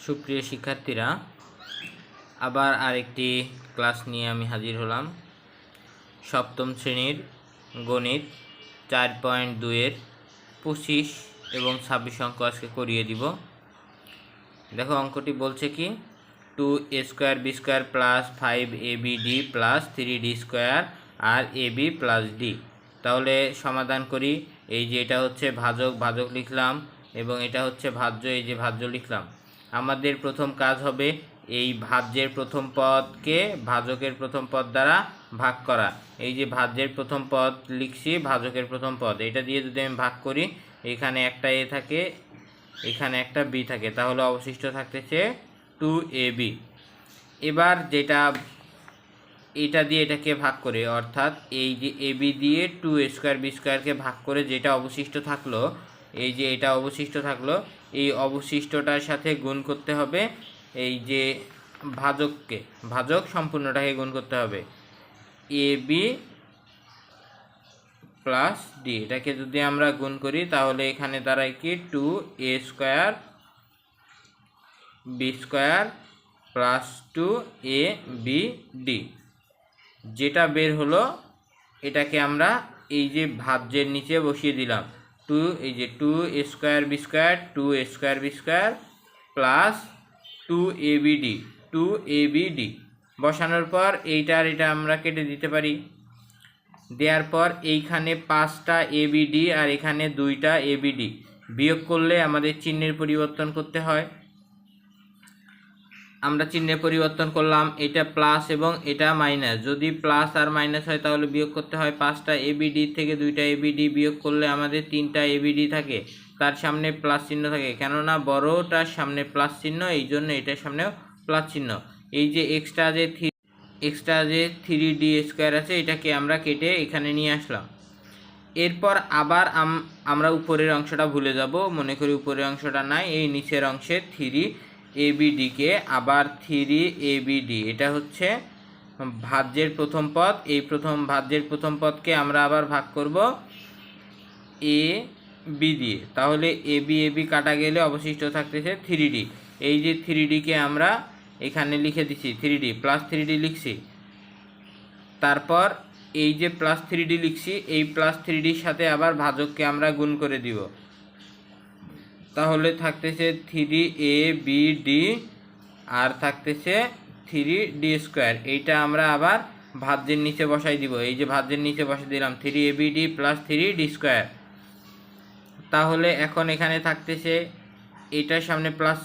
সুপ্রিয় শিক্ষার্থীরা, আবার আরেকটি ক্লাস নিয়ে আমি হাজির হলাম। সপ্তম শ্রেণীর গণিত 4.2-এর 25 এবং 26 অঙ্ক আজকে করিয়ে দিব। দেখো, অঙ্কটি বলছে কি, 2a² b² plus 5abd plus 3d square আর ab প্লাস d। তাহলে সমাধান করি। এই যে এটা হচ্ছে ভাজক, ভাজক লিখলাম, এবং এটা হচ্ছে ভাজ্য, এই যে ভাজ্য লিখলাম। আমাদের প্রথম কাজ হবে এই ভাজ্যের প্রথম পদকে ভাজকের প্রথম পদ দ্বারা ভাগ করা। এই যে ভাজ্যের প্রথম পদ লিখছি, ভাজকের প্রথম পদ, এটা দিয়ে যদি আমি ভাগ করি, এখানে একটা a থাকে, এখানে একটা b থাকে, তাহলে অবশিষ্ট থাকতেছে 2ab। এবার যেটা এটা দিয়ে এটাকে ভাগ করে, অর্থাৎ এই যে ab দিয়ে 2a² b² ভাগ করে যেটা অবশিষ্ট থাকলো, এই যে এটা অবশিষ্ট থাকলো, এই অবশিষ্টটার সাথে গুণ করতে হবে এই যে ভাজককে, ভাজক সম্পূর্ণটাকে গুণ করতে হবে ab প্লাস d। এটাকে যদি আমরা গুণ করি তাহলে এখানে দাঁড়ায় কি 2a² b² প্লাস 2abd। যেটা বের হলো এটাকে আমরা এই যে ভাজ্যের নিচে বসিয়ে দিলাম। এই যে 2a² b² 2a² b² plus 2abd বসানোর পর এইটার এটা আমরা কেটে দিতে পারি। দেওয়ার পর এইখানে 5টা abd আর এখানে 2টা abd বিয়োগ করলে আমাদের চিহ্নের পরিবর্তন করতে হয়। আমরা চিহ্নের পরিবর্তন করলাম, এটা প্লাস এবং এটা মাইনাস। যদি প্লাস আর মাইনাস হয় তাহলে বিয়োগ করতে হয়। 5টা abd থেকে 2টা abd বিয়োগ করলে আমাদের 3টা abd থাকে, তার সামনে প্লাস চিহ্ন থাকে, কেননা বড়টার সামনে প্লাস চিহ্ন, এই জন্য এটার সামনেও প্লাস চিহ্ন। এই যে এক্সট্রা যে 3d² আছে, এটাকে আমরা কেটে এখানে নিয়ে আসলাম। এরপর আবার আমরা উপরের অংশটা ভুলে যাব, মনে করি উপরের অংশটা নাই, এই নিচের অংশে 3abdকে আবার 3abd, এটা হচ্ছে ভাজ্যের প্রথম পদ। এই ভাজ্যের প্রথম পদকে আমরা আবার ভাগ করব ab দিয়ে, তাহলে ab কাটা গেলে অবশিষ্ট থাকতেছে 3d। এই যে 3dকে আমরা এখানে লিখে দিচ্ছি, 3d প্লাস 3d লিখছি। তারপর এই যে প্লাস 3d লিখছি, এই প্লাস 3dর সাথে আবার ভাজককে আমরা গুণ করে দিব, তাহলে থাকতেছে 3abd আর থাকতেছে 3d²। এইটা আমরা আবার ভাজ্যের নিচে বসাই দিব। এই যে ভাজ্যের নিচে বসাই দিলাম 3abd প্লাস 3d²। তাহলে এখন এখানে থাকতেছে, এইটার সামনে প্লাস